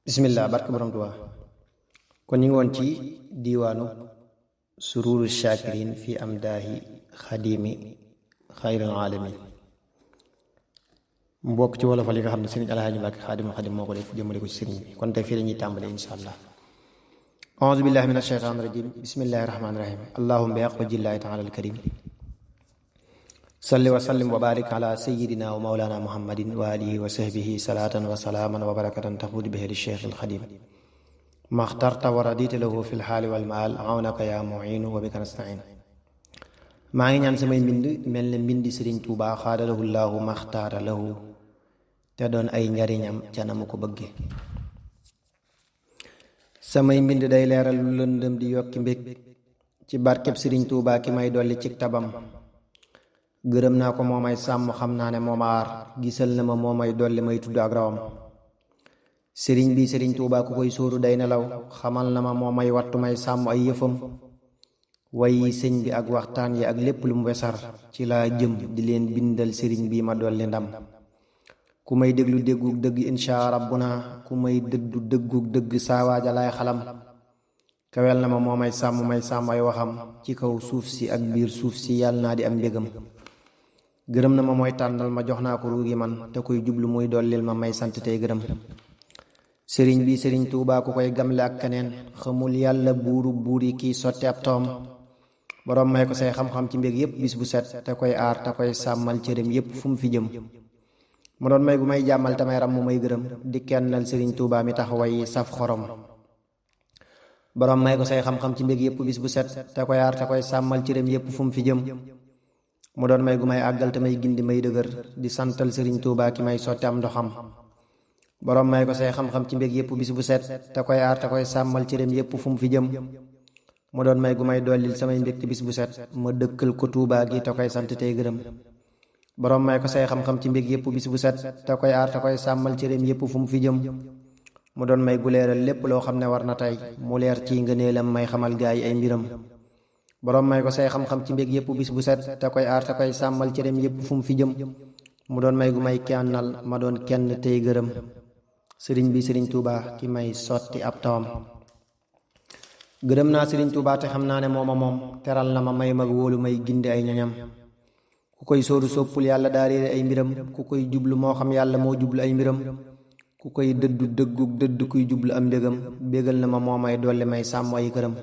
bismillah barke borom Tuubaa kon ñu ngi woon ci diiwaanu sururu shakirin fi amdaahi xadimi xayril alamin mu bokk ci wolofal yi nga xam ne sëriñ Alhaaji Mbàkke xaadimul xadim moo ko def jëmale ko ci sëriñ bi kon tey fii la ñuy tàmbale insha allah auzu billahi min asheytaan rajim bismillahi rahmaani rahim allahumma bi haqqi jillahi taala alkarim salli wa sallim wa barik ala sayyidina wa mawlana muhammadin wa alihi wa sahbihi salatan wa salaaman wa barakatan taxuud bihi li cheikh alxadim maxtarta wa radita lahu fi lxaali walmaal awnaka ya muinu wa bika nastain maa ngi ñaan samay mbind mel ne mbindi sëriñ Tuubaa xaadalahu llaahu maxtaara lahu te doon ay njariñam ca na mu ko bëgge samay mbind day leeral lu lëndëm di yokki mbég ci barkeb sëriñ Tuubaa ki may dolli ci tabam gërëm naa ko moo may sàmm xam naa ne moo ma aar gisal na ma moo may dolli may tudd ak rawam sëriñ bi sëriñ Tuubaa ku koy sóoru day nelaw xamal na ma moo may wattu may sàmm ay yëfam way yi sëñ bi ak waxtaan yi ak lépp lu mu wesar ci laa jëm di leen bindal sëriñ bi ma dolli ndam ku may déglu déggug dëgg insha rabbuna ku may dëddu dëggug dëgg saawaaja laay xalam kawel na ma moo may sàmm ay waxam ci kaw suuf si ak biir suuf si yàlla naa di am mbégam gërëm na ma mooy tànnal ma jox naa ko ruugi man te koy jublu muy dollil ma may sant tey gërëm sëriñ bi sëriñ Tuubaa ku koy gamle ak keneen xamul yàlla buuru buur yi kiy sotti ab tawam boroom may ko say xam-xam ci mbég yépp bis bu set te koy aar te koy sàmmal cëram yépp fu mu fi jëm mu doon may gu may jàmmal te may ram mu may gërëm di kennal sëriñ Tuubaa mi tax way saf xorom boroom may ko say xam-xam ci mbég yépp bis bu set te koy aar te koy sàmmal cëram yépp fu mu fi jëm mu doon may gu may àggal te may gindi may dëgër di santal sëriñ Tuubaa ki may sotti am ndoxam boroom may ko say xam-xam ci mbég yépp bis bu set te koy aar te koy sàmmal cëram yépp fu mu fi jëm mu doon may gu may dollil samay mbégte bis bu set ma dëkkal ko Tuubaa gi te koy sant tey gërëm boroom may ko say xam-xam ci mbég yépp bis bu set te koy aar te koy sàmmal cëram yépp fu mu fi jëm mu doon may gu leeral lépp loo xam ne war na tey mu leer ci ngëneelam may xamal gaa yi ay mbiram boroom may ko say xam-xam ci mbég yépp bis bu set te koy aar te koy sàmmal cëram yépp fu mu fi jëm mu doon may gu may kennal ma doon kenn tey gërëm sëriñ bi sëriñ Tuubaa ki may sotti ab tawam gërëm naa sëriñ Tuubaa te xam naa ne mooma moom teral na ma may mag wóolu may gindi ay ñoñam ku koy sóoru soppul yàlla daa réere ay mbiram ku koy jublu moo xam yàlla moo jublu ay mbiram ku koy dëddu dëggug dëdd kuy jublu am mbégam bégal na ma moo may dolli may sàmm ay këram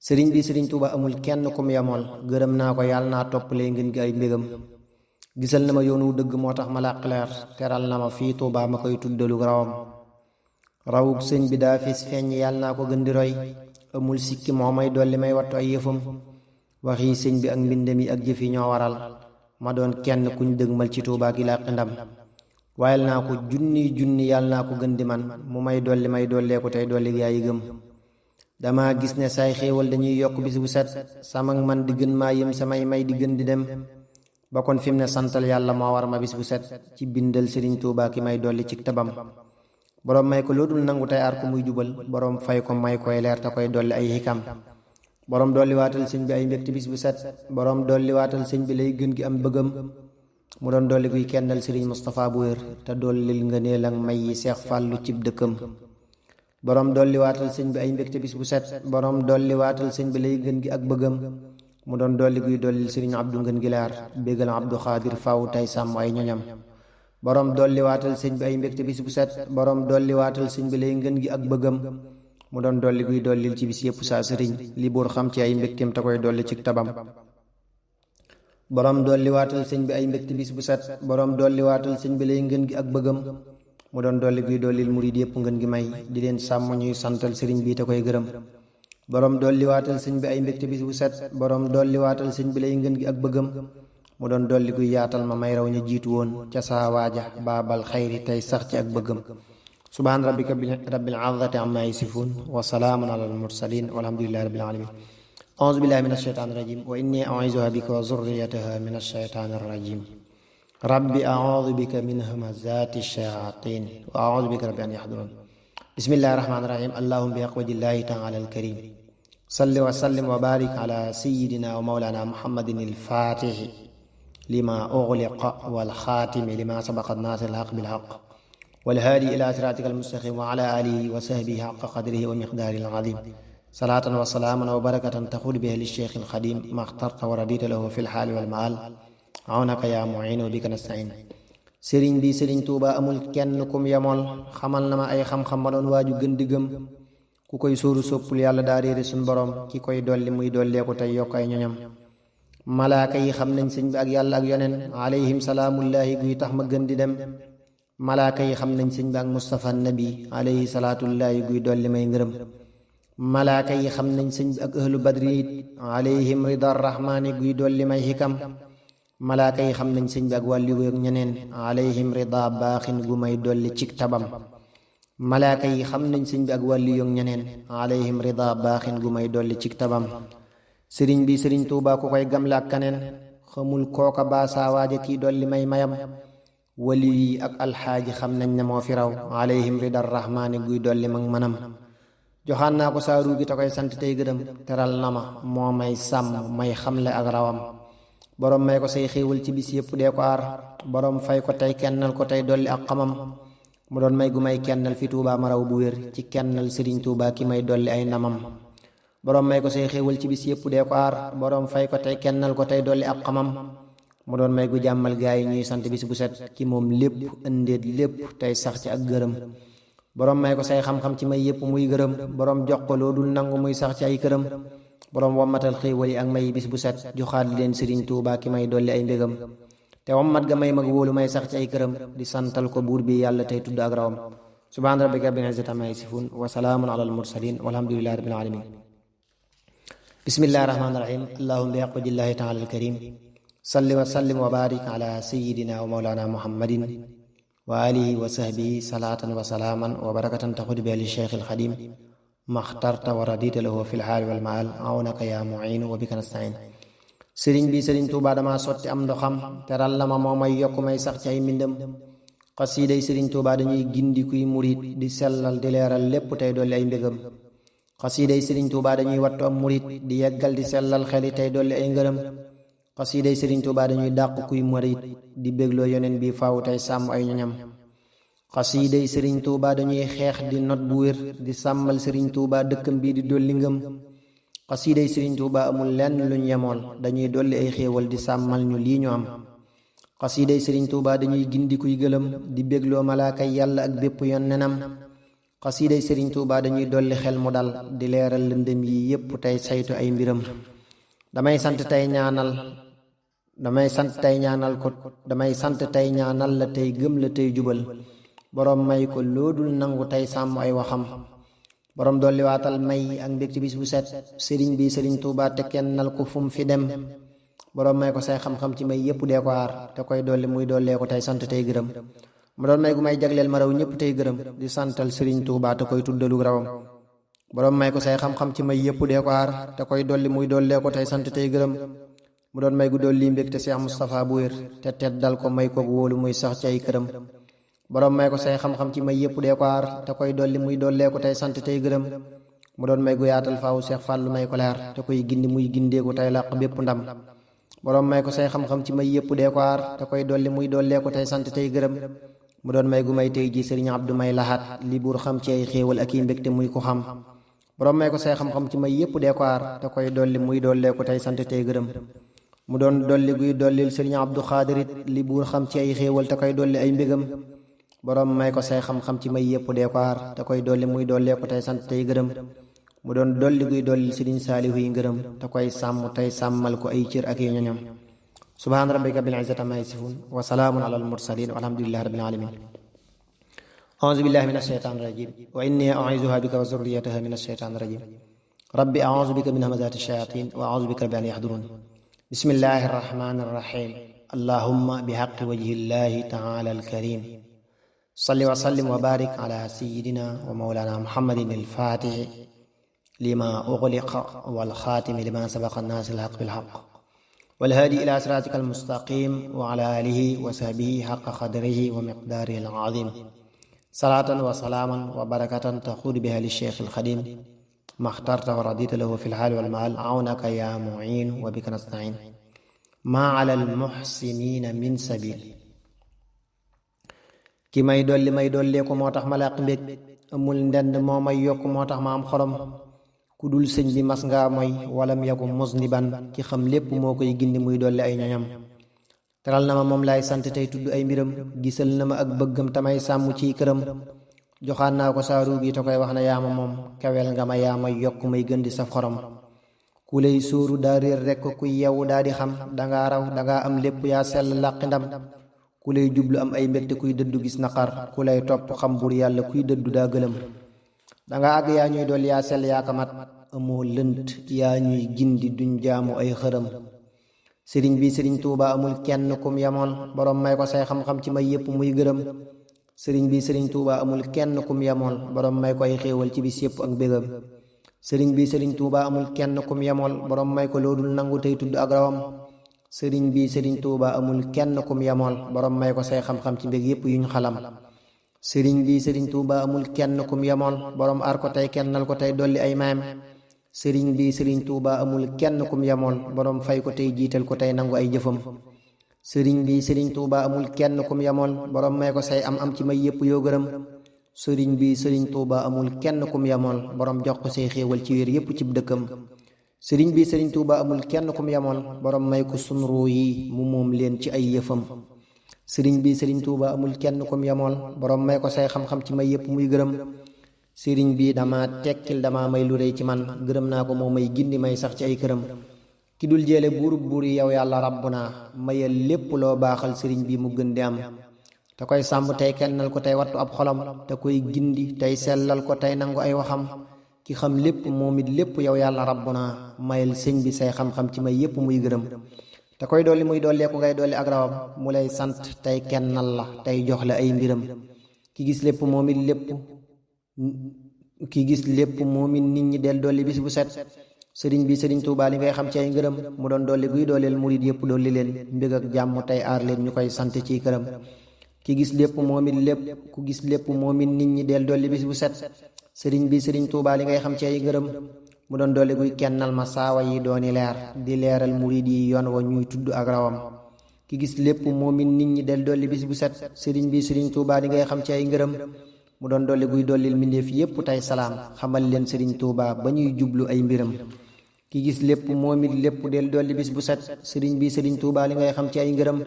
sëriñ bi sëriñ Tuubaa amul kenn ku mu yamool gërëm naa ko yàlla naa toppalee ngeen gi ay mbégam gisal na ma yoonu dëgg moo tax ma làq leer teral na ma fii Tuubaa ma koy tuddalu rawam rawug sëñ bi daa fis feeñ yàlla naa ko gën di roy amul sikki moo may dolli may wattu ay yëfam waxi sëñ bi ak mbindam yi ak jëf yi ñoo waral ma doon kenn kuñ dëgmal ci Tuubaa gi làq ndam wayal naa ko junni yàlla naa ko gën di man mu may dolleeku tey dolli gaa yi gëm dama gis ne say xéewal dañuy yokk bis bu set sama man di gën maa yëm samay may di gën di dem ba kon fi mu ne santal yàlla moo war ma bis bu set ci bindal sëriñ Tuubaa ki may dolli ci tabam boroom may ko loodul nangu tey aar ko muy jubal boroom fay ko may koy leer te koy dolli ay xikam boroom dolli waatal sëñ bi ay mbégte bis bu set boroom dolli waatal sëñ bi lay gën gi am bëggam mu doon dolli kuy kennal sëriñ Mustapha bu wér te dollil nga neel ak may yi seex fàllu cib dëkkam boroom dolli waatal sëñ bi ay mbégte bis bu set boroom dolli waatal sëñ bi lay gën gi ak bëggam mu doon dolli guy dollil sëriñ Abdu ngën gi laar bégal Abdu Xaadir faw tey sàmm ay ñoñam boroom dolli waatal sëñ bi ay mbégte bis bu set boroom dolli waatal sëñ bi lay ngën gi ak bëggam mu doon dolli guy dollil ci bis yépp saa sëriñ li buur xam ci ay mbégteem te koy dolli ci tabam boroom dolli waatal sëñ bi ay mbégte bis bu set boroom dolli waatal sëñ bi lay ngën gi ak bëggam mu doon dolli guy dollil murid yépp ngën gi may di leen sàmm ñuy santal sëriñ bi te koy gërëm boroom dolli waatal sëñ bi ay mbégte bis bu set boroom dolli waatal sëñ bi lay ngën gi ak bëggam mu doon dolli guy yaatal ma may raw ñu jiitu woon ca saa waaja baabal xayri tey sax ci ak bëggam subhaan rabbika rabbil izzati amma yasifuun wa salaamun alal mursaliin walhamdulillahi rabbil aalamiin auzu billahi min ashaytaani rajim wa inni u'iizuha bika wa zurriyataha min ashaytaani rajim rabbi a'uuzu bika min hamazaati shayaatiin wa a'uuzu bika rabbi an yahduruun bismillahi rahmaani rahim allahumma bi aqwadillahi ta'ala al-karim salli wa sallim wa barik ala sayyidina wa mawlana muhammadin al-faatihi lima ughliqa wal xaatimi lima sabaqa naasiril haqqi bil haqq والهادي إلى صراطك المستقيم وعلى آله وصحبه حق قدره ومقداره العظيم صلاة وسلاما وبركة تقود بها للشيخ الخديم ما اخترت ورديت له في الحال والمآل عونك يا معين وبك نستعين sëriñ bi sëriñ Tuuba amul kenn kum yemool xamal na ma ay xam-xam ma doon waaju gën di gëm ku koy sóoru soppul yàlla daa réere suñ borom ki koy dolli muy dolleeku tey yokk ay ñoñam malaaka yi xam nañ sëñ bi ak yàlla ak yonen alayhim salaamullahi guy tax ma gën di dem malaaka yi xam nañ sëñ bi ak Mustafa nabi alayhi salaatullahi guy dolli may ngërëm malaaka yi xam nañ sëñ bi ak ahlu badri it alayhim rida rahmaani guy dolli may xikam malaaka yi xam nañ sëñ bi ak wàlli ak ñeneen alayhim rida baaxin gu may dolli cig tabam malaaka yi xam nañ sëñ bi ak wàlli ak ñeneen alayhim rida baaxin gu may dolli cig tabam sëriñ bi sëriñ Tuuba ku koy gamle ak kaneen xamul kooka baasaa waaja kii dolli may mayam wali yi ak alxaaji xam nañ ne moo fi raw alayhim rida rahmaani guy dolli mag manam joxaan naa ko saaru gi te koy sant tey gërëm teral na ma moo may sàmm may xamle ak rawam boroom may ko say xéewal ci bis yépp dee ko aar boroom fay ko tey kennal ko tey dolli ak xamam mu doon may gu may kennal fi Tuuba ma raw bu wér ci kennal sëriñ Tuuba ki may dolli ay ndamam boroom may ko say xéewal ci bis yépp dee ko aar boroom fay ko tey kennal ko tey dolli ak xamam mu doon may gu jàmmal gaa yi ñuy sant bis bu set ci moom lépp ëndéet lépp tey sax ci ak gërëm boroom may ko say xam-xam ci may yépp muy gërëm boroom jox ko loo dul nangu muy sax ci ay këram boroom wammatal xéewal yi ak may bis bu set joxaat leen sëriñ Tuuba ki may dolli ay mbégam te wammat ga may mag wóolu may sax ci ay këram di santal ko buur bi yàlla tey tudd ak rawam subhaana rabbika rabbil izzati ammaa yasifuun wa salaamun alal mursaliin walhamdulillahi rabbil aalamiin bismillahi rahmaani rahiim allahumma bi haqqi jillahi taala alkarim salli wa sallim wa barik ala sayyidina wa mawlana muhammadin wa alihi wa sahbihi salaatan wa salaaman wa barakatan taxudu biha li cheikh alxadim maxtarta wa radita lahu fi lxaali walmaal awnaka yaa muin wa bika nastain sëriñ bi sëriñ Tuuba dama sotti am ndoxam teral la ma moo may yokk may sax ci ay mbindam xasiiday sëriñ Tuuba dañuy gindi kuy murit di sellal di leeral lépp tey dolli ay mbégam xasiiday sëriñ Tuuba dañuy wattu am murit di yeggal di sellal xeli tey dolli ay ngërëm xasiiday sëriñ Tuuba dañuy dàq kuy murit di bégloo yoneen bi faaw tey sàmm ay ñoñam xasiiday sëriñ Tuuba dañuy xeex di not bu wér di sàmmal sëriñ Tuuba dëkkam bii di dolli ngëm xasiiday sëriñ Tuuba amul lenn luñ yemool dañuy dolli ay xéewal di sàmmal ñu lii ñu am xasiiday sëriñ Tuuba dañuy gindi kuy gëlëm di bégloo malaakay yàlla ak bépp yonnenam xasiiday sëriñ Tuuba dañuy dolli xel mu dal di leeral lëndëm yi yépp tey saytu ay mbiram damay sant tey ñaanal la tey gëm la tey jubal boroom may ko loodul nangu tey sàmm ay waxam boroom dolli waatal may ak mbégte bis bu set sëriñ bi sëriñ Tuuba te kennal ko fu mu fi dem boroom may ko say xam-xam ci may yépp dee ko aar te koy dolli muy dollee ko tey sant tey gërëm mu doon may gu may jagleel ma raw ñépp tey gërëm di santal sëriñ Tuuba te koy tuddalu rawam boroom may ko say xam-xam ci may yépp dee ko aar te koy dolli muy dollee ko tey sant tey gërëm mu doon may gu dolli mbégte Seex Mustafa bu wér te teddal ko may ko wóolu muy sax ci ay këram boroom may ko say xam-xam ci may yépp dee ko aar te koy dolli muy dollee ko tey sant tey gërëm mu doon may gu yaatal faaw Seex Fàllu may ko leer te koy gindi muy gindeeku tey làq bépp ndam boroom may ko say xam-xam ci may yépp dee ko aar te koy dolli muy dollee ko tey sant tey gërëm mu doon may gu may tey ji sëriñ Abdu may laxaat li buur xam ci ay xéewal ak i mbégte muy ko xam boroom may ko say xam-xam ci may yépp dee ko aar te koy dolli muy dollee ko tey sant tey gërëm mu doon dolli guy dollil sëriñ Abdu Xaadirit li buur xam ci ay xéewal te koy dolli ay mbégam boroom may ko say xam-xam ci may yépp dee ko aar te koy dolli muy dollee ko tey sant tey gërëm mu doon dolli guy dollil sëriñ Saalihu yi ngërëm te koy sàmm tey sàmmal ko ay cër ak i ñoñam subhaana rabbika rabbil izzati ammaa yasifuun wa salaamun alal mursaliin walhamdulillahi rabbil aalamiin auzu billahi mina shaytaani rajiim wa innii u'iizuhaa bika wa zurriyyatahaa mina shaytaani rajiim rabbi auzu bika min hamazaati shayaatiin wa auzu bika rabbi an yahduruun bismillahi rahmaani rahiim allahumma bihaqqi wajhillahi taala alkarim salli wa sallim wa barik ala sayyidina wa mawlana muhammadin alfaatixi lima ughliqa wal xaatimi lima sabaqa naasi alhaq bilhaq والهادي إلى صراطك المستقيم وعلى آله وصحبه حق قدره ومقداره العظيم صلاة وسلاما وبركة تخود بها للشيخ الخديم ما اخترت ورضيت له في الحال والمال عونك يا معين وبك نستعين ما على المحسنين من سبيل ki may dollee ko moo tax ma làq mbég amul ndend moo may yokk moo tax ma am xorom ku dul sëñ bi mas ngaa mooy walam yaku musniban ki xam lépp moo koy gindi muy dolli ay ñoñam teral na ma moom laay sant tey tudd ay mbiram gisal na ma ak bëggam tamay sàmm ciy këram joxaan naa ko saa ruug yi te koy wax na yaama moom kawel nga ma yaa may yokk may gën di saf xorom ku lay sóoru daa réer rekk ku yewu daa di xam dangaa raw dangaa am lépp yaa sell làqi ndam ku lay jublu am ay mbégte kuy dëddu gis naqar ku lay topp xam bur yàlla kuy dëddu daa gëlëm danga àgg yaa ñuy dolli yaa sell yaa kamat amoo lënt yaa ñuy gindi duñ jaamu ay xërëm sëriñ bi sëriñ Tuuba amul kenn kum yamoon borom may ko say xam-xam ci may yépp muy gërëm sëriñ bi sëriñ Tuuba amul kenn kum yamoon borom may ko ay xéewal ci bis yépp ak bégam sëriñ bi sëriñ Tuuba amul kenn kum yamoon borom may ko loodul nangu tey tudd ak rawam sëriñ bi sëriñ Tuuba amul kenn kum yamoon borom may ko say xam-xam ci mbég yépp yuñ xalam sëriñ bi sëriñ Tuuba amul kenn kum yamoon borom ar ko tey kennal ko tey dolli ay mayam sëriñ bi sëriñ Tuuba amul kenn kum yamoon borom fay ko tey jiital ko tey nangu ay jëfam sëriñ bi sëriñ Tuuba amul kenn kum yamoon borom may ko say am ci may yépp yoo gërëm sëriñ bi sëriñ Tuuba amul kenn kum yamoon borom jox ko say xéewal ci wér yépp cib dëkkam sëriñ bi sëriñ Tuuba amul kenn kum yamoon borom may ko sun ruu yi mu moom leen ci ay yëfam sëriñ bi sëriñ Tuuba amul kenn kum yamoon borom may ko say xam-xam ci may yépp muy gërëm sëriñ bi dama tekkil dama may lu rëy ci man gërëm naa ko moo may gindi may sax ci ay këram ki dul jéele buurub buur yi yow yàlla rabbuna mayal lépp loo baaxal sëriñ bi mu gën di am te koy sàmm tey kennal ko tey wattu ab xolam te koy gindi tey sellal ko tey nangu ay waxam ki xam lépp moom it lépp yow yàlla rabbuna mayal sëñ bi say xam-xam ci may yépp muy gërëm te koy dolli muy dolleeku ngay dolli ak rawam mu lay sant tey kennal la tey jox la ay mbiram ki gis lépp moom it nit ñi del dolli bis bu set sëriñ bi sëriñ Tuuba li ngay xam ci ay ngërëm mu doon dolli guy dooleel murid yépp dolli leen mbég ak jàmm tey aar leen ñu koy sant ciy këram ki gis lépp moom it ku gis lépp moom it nit ñi del dolli bis bu set sëriñ bi sëriñ Tuuba li ngay xam ci ay ngërëm mu doon dolli guy kennal ma saawa yi dooni leer di leeral murid yi yoon wa ñuy tudd ak rawam ki gis lépp moom it nit ñi del dolli bis bu set sëriñ bi sëriñ Tuuba li ngay xam ci ay ngërëm mu doon dolli guy dollil mbindeef yépp tey salaam xamal leen sëriñ Tuuba ba ñuy jublu ay mbiram ki gis lépp moom it del dolli bis bu set sëriñ bi sëriñ Tuuba li ngay xam ci ay ngërëm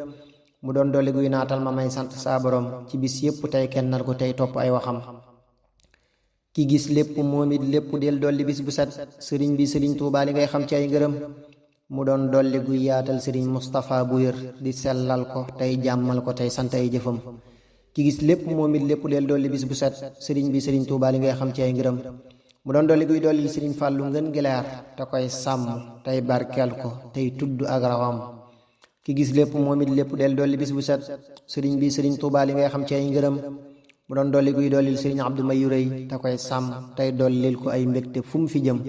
mu doon dolli guy naatal ma may sant saa borom ci bis yépp tey kennal ko tey topp ay waxam ki gis lépp moom it del dolli bis bu set sëriñ bi sëriñ Tuuba li ngay xam ci ay ngërëm mu doon dolli guy yaatal sëriñ Mustapha bu wér di sellal ko tey jàmmal ko tey sant ay jëfam ki gis lépp moom it del dolli bis bu set sëriñ bi sëriñ Tuuba li ngay xam ci ay ngërëm mu doon dolli guy dollil sëriñ Fàllu ngën gileer te koy sàmm tey barkeel ko tey tudd ak rawam ki gis lépp moom it del dolli bis bu set sëriñ bi sëriñ Tuuba li ngay xam ci ay ngërëm mu doon dolli guy dollil sëriñ Abdu Mayu Rëy te koy sàmm tey dollil ko ay mbégte fu mu fi jëm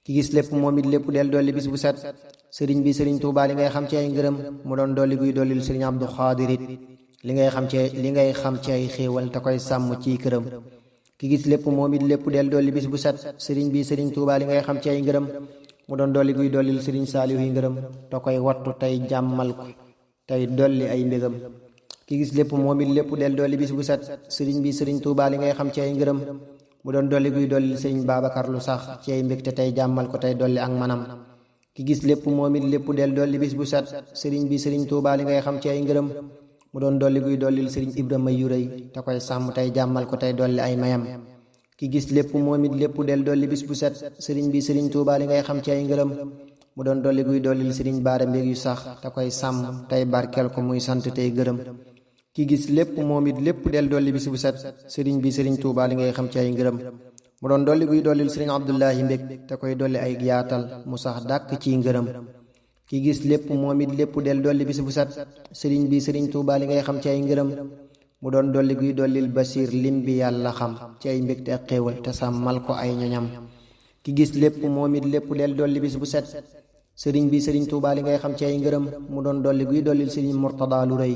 ki gis lépp moom it del dolli bis bu set sëriñ bi sëriñ Tuuba li ngay xam ci ay ngërëm mu doon dolli guy dollil sëriñ Abdu Xaadir li ngay xam ci ay xéewal te koy sàmm ciy këram ki gis lépp moom it del dolli bis bu set sëriñ bi sëriñ Tuuba li ngay xam ci ay ngërëm mu doon dolli guy dollil sëriñ Saalihu yi ngërëm te koy wattu tey jàmmal ko tey dolli ay mbégam ki gis lépp moom it del dolli bis bu set sëriñ bi sëriñ Tuuba li ngay xam ci ay ngërëm mu doon dolli guy dollil sëriñ Babacar lu sax ci ay mbégte tey jàmmal ko tey dolli ak manam ki gis lépp moom it del dolli bis bu set sëriñ bi sëriñ Tuuba li ngay xam ci ay ngërëm mu doon dolli guy dollil sëriñ Ibrahima yu rëy te koy sàmm tey jàmmal ko tey dolli ay mayam ki gis lépp moom it del dolli bis bu set sëriñ bi sëriñ Tuuba li ngay xam ci ay ngërëm mu doon dolli guy dollil sëriñ Baara mbég yu sax te koy sàmm tey barkeel ko muy sant tey gërëm ki gis lépp moom it del dolli bis bu set sëriñ bi sëriñ Tuuba li ngay xam ci ay ngërëm mu doon dolli guy dollil sëriñ Abdullahi mbég te koy dolli ay yaatal mu sax dàkk ciy ngërëm ki gis lépp moom it del dolli bis bu set sëriñ bi sëriñ Tuuba li ngay xam ci ay ngërëm mu doon dolli guy dollil Basiir lim bi yàlla xam ci ay mbégte ak xéewal te sàmmal ko ay ñoñam ki gis lépp moom it del dolli bis bu set sëriñ bi sëriñ Tuuba li ngay xam ci ay ngërëm mu doon dolli guy dollil sëriñ Murtada lu rëy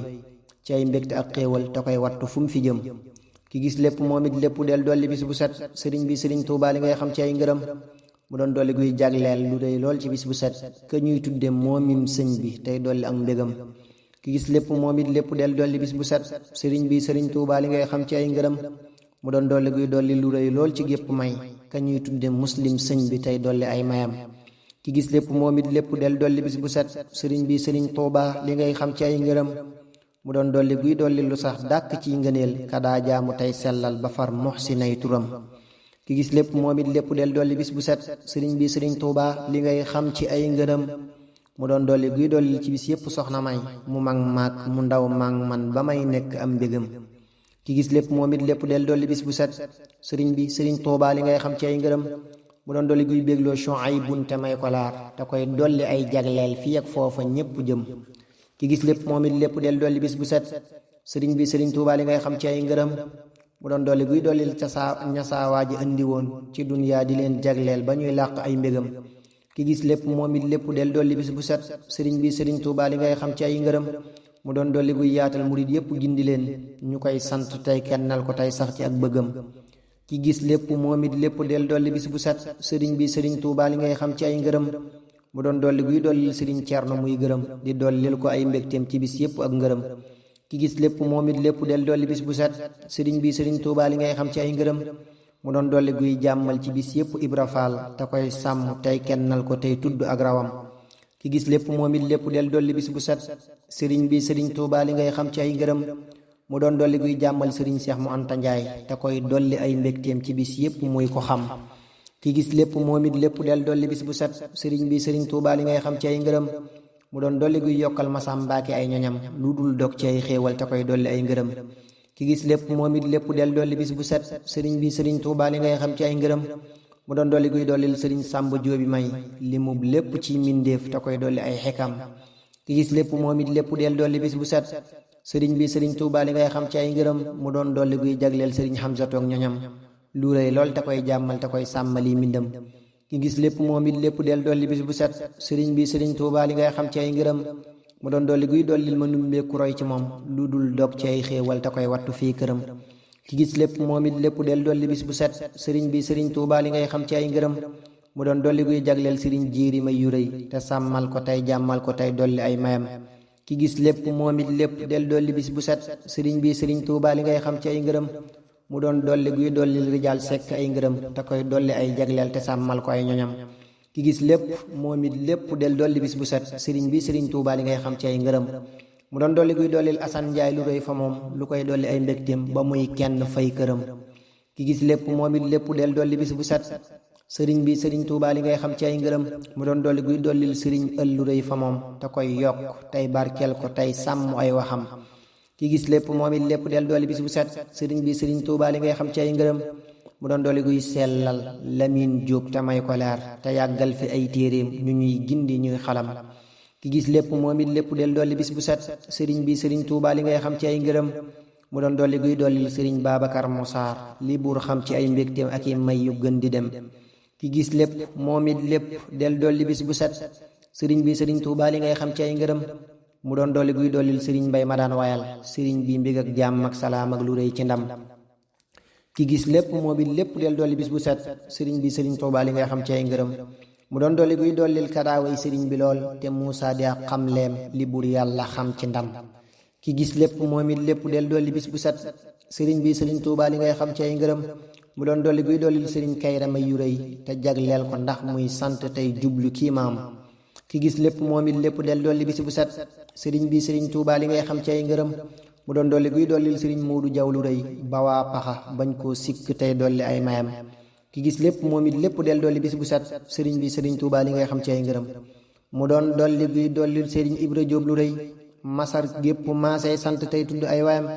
ci ay mbégte ak xéewal te koy wattu fu mu fi jëm ki gis lépp moom it del dolli bis bu set sëriñ bi sëriñ Tuuba li ngay xam ci ay ngërëm mu doon dolli guy jagleel lu rëy lool ci bis bu set ka ñuy tudde moomim sëñ bi tey dolli ak mbégam ki gis lépp moom it lépp del dolli bis bu set sëriñ bi sëriñ Tuubaa li ngay xam ci ay ngërëm mu doon dolli guy dolli lu rëy lool ci gépp may ka ñuy tudde muslim sëñ bi tey dolli ay mayam ki gis lépp moom it lépp del dolli bis bu set sëriñ bi sëriñ Tuubaa li ngay xam ci ay ngërëm mu doon dolli guy dolli lu sax dàkk ci ngëneel kadaa jaamu tey sellal ba far muhsinay turam ki gis lépp moom it lépp del dolli bis bu set sëriñ bi sëriñ Tuubaa li ngay xam ci ay ngërëm mu doon dolli guy dolli ci bis yépp soxna may mu mag maag mu ndaw maag man ba may nekk am mbégam ki gis lépp moom it lépp del dolli bis bu set sëriñ bi sëriñ Tuubaa li ngay xam ci ay ngërëm mu doon dolli guy bégloo Shuaybun te may ko laar te koy dolli ay jagleel fii ak foofa ñépp jëm ki gis lépp moom it lépp del dolli bis bu set sëriñ bi sëriñ Tuubaa li ngay xam ci ay ngërëm mu doon dolli guy dollil ca ñasaawaa ji andi woon ci duniyaa di leen jagleel ba ñuy làq ay mbégam ki gis lépp moom it lépp del dolli bis bu set sëriñ bi sëriñ Tuubaa li ngay xam ci ay ngërëm mu doon dolli guy yaatal murid yépp gindi leen ñu koy sant tey kennal ko tey sax ci ak bëggam ki gis lépp moom it lépp del dolli bis bu set sëriñ bi sëriñ Tuubaa li ngay xam ci ay ngërëm mu doon dolli guy dollil sëriñ Cerno muy gërëm di dollil ko ay mbégteem ci bis yépp ak ngërëm ki gis lépp moom it lépp del dolli bis bu set sëriñ bi sëriñ Tuubaa li ngay xam ci ay ngërëm mu doon dolli guy jàmmal ci bis yépp Ibra Faal te koy sàmm tey kennal ko tey tudd ak rawam ki gis lépp moom it lépp del dolli bis bu set sëriñ bi sëriñ Tuubaa li ngay xam ci ay ngërëm mu doon dolli guy jàmmal sëriñ Seex mu Anta Njaay te koy dolli ay mbégteem ci bis yépp muy ko xam ki gis lépp moom it lépp del dolli bis bu set sëriñ bi sëriñ Tuubaa li ngay xam ci ay ngërëm mu doon dolli guy yokkal masam mbaaki ay ñoñam lu dul dog ci ay xéewal te koy dolli ay ngërëm ki gis lépp moom it lépp del dolli bis bu set sëriñ bi sëriñ Tuubaa li ngay xam ci ay ngërëm mu doon dolli guy dollil sëriñ Sàmba Jóobi may li mu lépp ci mindeef te koy dolli ay xekam ki gis lépp moom it lépp del dolli bis bu set sëriñ bi sëriñ Tuubaa li ngay xam ci ay ngërëm mu doon dolli guy jagleel sëriñ Hamza toog ñoñam lu rëy lool te koy jàmmal te koy sàmmali mbindam ki gis lépp moom it lépp del dolli bis bu set sëriñ bi sëriñ Tuubaa li ngay xam ci ay ngërëm mu doon dolli guy dollil ma numbeeku roy ci moom lu dul dog ci ay xéewal te koy wattu fii këram ki gis lépp moom it lépp del dolli bis bu set sëriñ bi sëriñ Tuubaa li ngay xam ci ay ngërëm mu doon dolli guy jagleel sëriñ Jiiri may yu rëy te sàmmal ko tey jàmmal ko tey dolli ay mayam ki gis lépp moom it lépp del dolli bis bu set sëriñ bi sëriñ Tuubaa li ngay xam ci ay ngërëm mu doon dolli guy dollil rijaal sekk ay ngërëm te koy dolli ay jagleel te sàmmal ko ay ñoñam ki gis lépp moom it lépp del dolli bis bu set sëriñ bi sëriñ Tuubaa li ngay xam ci ay ngërëm mu doon dolli guy dollil Asan Njaay lu rëy fa moom lu koy dolli ay mbégteem ba muy kenn fay këram ki gis lépp moom it lépp del dolli bis bu set sëriñ bi sëriñ Tuubaa li ngay xam ci ay ngërëm mu doon dolli guy dollil sëriñ ël lu rëy fa moom te koy yokk tey barkeel ko tey sàmm ay waxam ki gis lépp moom it lépp del dolli bis bu set sëriñ bi sëriñ Tuubaa li ngay xam ci ay ngërëm mu doon dolli guy sellal Lamin Jóob te may ko leer te yàggal fi ay téeréem ñu ñuy gindi ñuy xalam ki gis lépp moom it lépp del dolli bis bu set sëriñ bi sëriñ Tuubaa li ngay xam ci ay ngërëm mu doon dolli guy dollil sëriñ Babacar Musaar li buur xam ci ay mbégteem ak i may yu gën di dem ki gis lépp moom it lépp del dolli bis bu set sëriñ bi sëriñ Tuubaa li ngay xam ci ay ngërëm mu doon dolli guy dollil sëriñ Mbay ma daan wayal sëriñ bi mbég ak jàmm ak salaam ak lu rëy ci ndam ki gis lépp moom it lépp del dolli bis bu set sëriñ bi sëriñ Tuubaa li ngay xam ci ay ngërëm mu doon dolli guy dollil kadaaway sëriñ bi lool te Muusaa di ak xam leem li bur yàlla xam ci ndam ki gis lépp moom it lépp del dolli bis bu set sëriñ bi sëriñ Tuubaa li ngay xam ci ay ngërëm mu doon dolli guy dollil sëriñ Kayra may yu rëy te jagleel ko ndax muy sant tey jublu kii maam ki gis lépp moom it lépp del dolli bis bu set sëriñ bi sëriñ Tuubaa li ngay xam ci ay ngërëm mu doon dolli guy dollil sëriñ Moodu Jaw lu rëy ba waa paxa bañ koo sikk tey dolli ay mayam ki gis lépp moom it lépp del dolli bis bu set sëriñ bi sëriñ Tuubaa li ngay xam ci ay ngërëm mu doon dolli guy dollil sëriñ Ibra Jóob lu rëy masar gépp maasay sant tey tudd ay waayam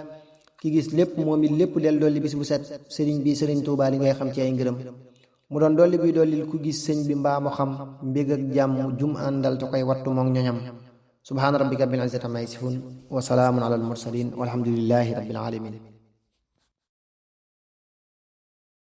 ki gis lépp moom it lépp del dolli bis bu set sëriñ bi sëriñ Tuubaa li ngay xam ci ay ngërëm mu doon dolli guy dollil ku gis sëñ bi mbaa mu xam mbég ak jàmm jum àndal te koy wattu moom ñoñam subhaana rabbika rabbil izzati ammaa yasifuun wa salaamun alal mursaliin walhamdulillahi rabbil aalamiin